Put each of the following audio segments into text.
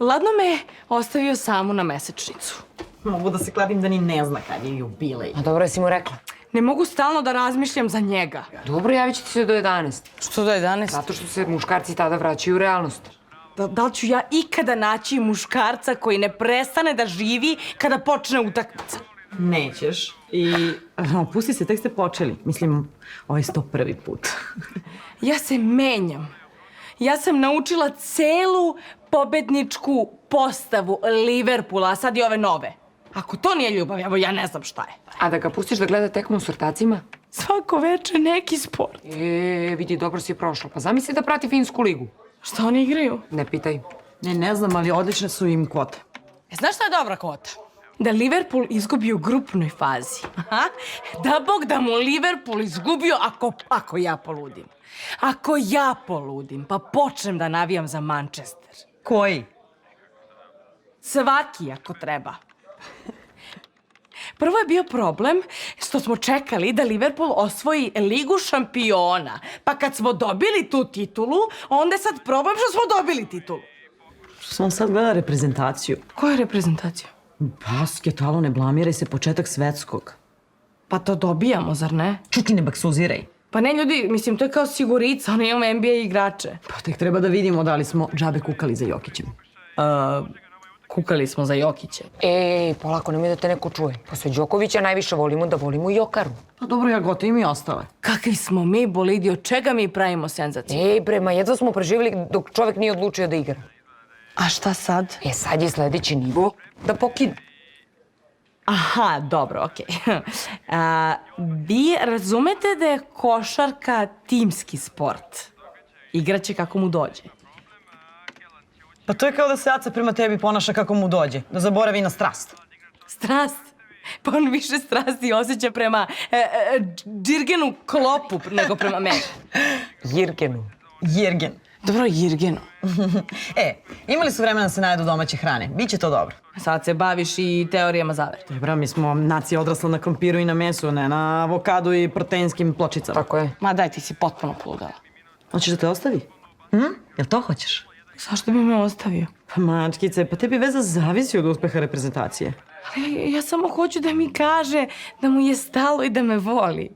ladno me ostavio samu na mesečnicu. Mogu da se kladim da ni ne zna kad je jubilej. A dobro, jesi mu rekla? Ne mogu stalno da razmišljam za njega. Dobro, javit ću ti se do 11. Što da je danas? Zato što se muškarci tada vraćaju u realnost. Da li ću ja ikada naći muškarca koji ne prestane da živi kada počne utakmica? Nećeš. I pusti se, tek ste počeli. Mislim, ovo je 101. put. Ja se menjam. Ja sam naučila celu pobedničku postavu Liverpoola, a sad i ove nove. Ako to nije ljubav, evo ja ne znam šta je. A da ga pustiš da gleda tekmu s ortacima? Svako veče neki sport. Vidi, dobro si prošla. Pa zamisli da prati finsku ligu. Šta oni igraju? Ne pitaj. Ne znam, ali odlične su im kvote. Znaš šta je dobra kvota? Da Liverpool izgubi u grupnoj fazi. Aha. Da Bog da mu Liverpool izgubio ako ja poludim. Ako ja poludim, pa počnem da navijam za Manchester. Koji? Svaki ako treba. Prvo je bio problem što smo čekali da Liverpool osvoji Ligu šampiona. Pa kad smo dobili tu titulu, onda je sad problem što smo dobili titulu. Što sam sad gledala reprezentaciju. Koja je reprezentacija? Basket, alo, ne blamiraj se, početak svetskog. Pa to dobijamo, zar ne? Čuti, ne baksuziraj. Pa ne ljudi, mislim, to je kao sigurica, ono imamo NBA igrače. Pa tek treba da vidimo da li smo džabe kukali za Jokićem. Kukali smo za Jokiće. Polako, nemoj da te neko čuje. Posle Đokovića najviše volimo da volimo Jokaru. Pa dobro, ja gotovim i ostale. Kakvi smo mi bolidi, od čega mi pravimo senzaciju? Bre, ma jedva smo preživjeli dok čovek nije odlučio da igra. A šta sad? Sad je sledeći nivo da pokine. Aha, dobro, okej. Vi razumete da je košarka timski sport? Igraće kako mu dođe. Pa to je kao da se Aca prema tebi ponaša kako mu dođe. Da zaboravi na strast. Strast? Pa on više strasti osjeća prema Džirgenu Klopu nego prema meni. Jirgenu. Jirgen. Dobro, Jirgenu. Imali su vremena da se najedu domaće hrane. Biće to dobro. Sad se baviš i teorijama zavere. Dobro, mi smo nacija odrasla na krompiru i na mesu, ne na avokadu i proteinskim pločicama. Tako je. Ma daj, ti si potpuno poludala. Hoćeš da te ostavi? Jel to hoćeš? Zašto bi me ostavio? Pa mačkice, pa tebi veza zavisi od uspeha reprezentacije. Ali ja samo hoću da mi kaže da mu je stalo i da me voli.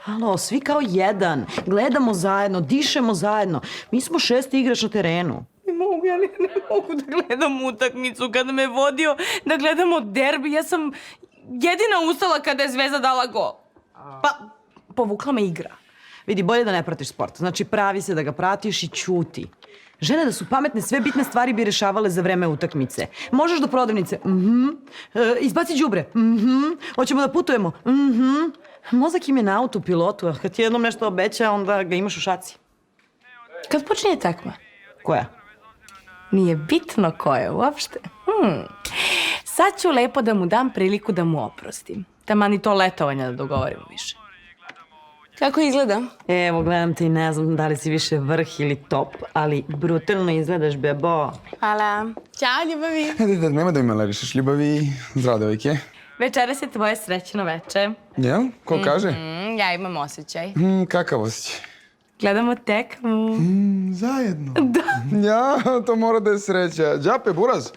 Alo, svi kao jedan. Gledamo zajedno, dišemo zajedno. Mi smo 6. igrač na terenu. Ne mogu da gledam utakmicu kada me vodio, da gledamo derbi. Ja sam jedina ustala kada je Zvezda dala gol. Pa, povukla me igra. Vidi, bolje da ne pratiš sport. Znači, pravi se da ga pratiš i ćuti. Žene da su pametne, sve bitne stvari bi rešavale za vreme utakmice. Možeš do prodavnice? Izbaci đubre? Hoćemo da putujemo? Mozak im je na autopilotu, a kad ti jednom nešto obeća, onda ga imaš u šaci. Kad počinje tekma? Koja? Nije bitno koja uopšte. Sad ću lepo da mu dam priliku da mu oprostim. Taman i to letovanje da dogovorimo više. Kako izgleda? Evo, gledam te i ne znam da li si više vrh ili top, ali brutalno izgledaš, bebo. Hvala. Ćao, ljubavi. Nema da me lerišeš, ljubavi. Zdravo, devojke. Večeras je tvoje srećno veče. Jel? Ko kaže? Ja imam osjećaj. Kakav osjećaj? Gledamo tekmu. Zajedno. Da. Ja, to mora da je sreća. Đape, buraz.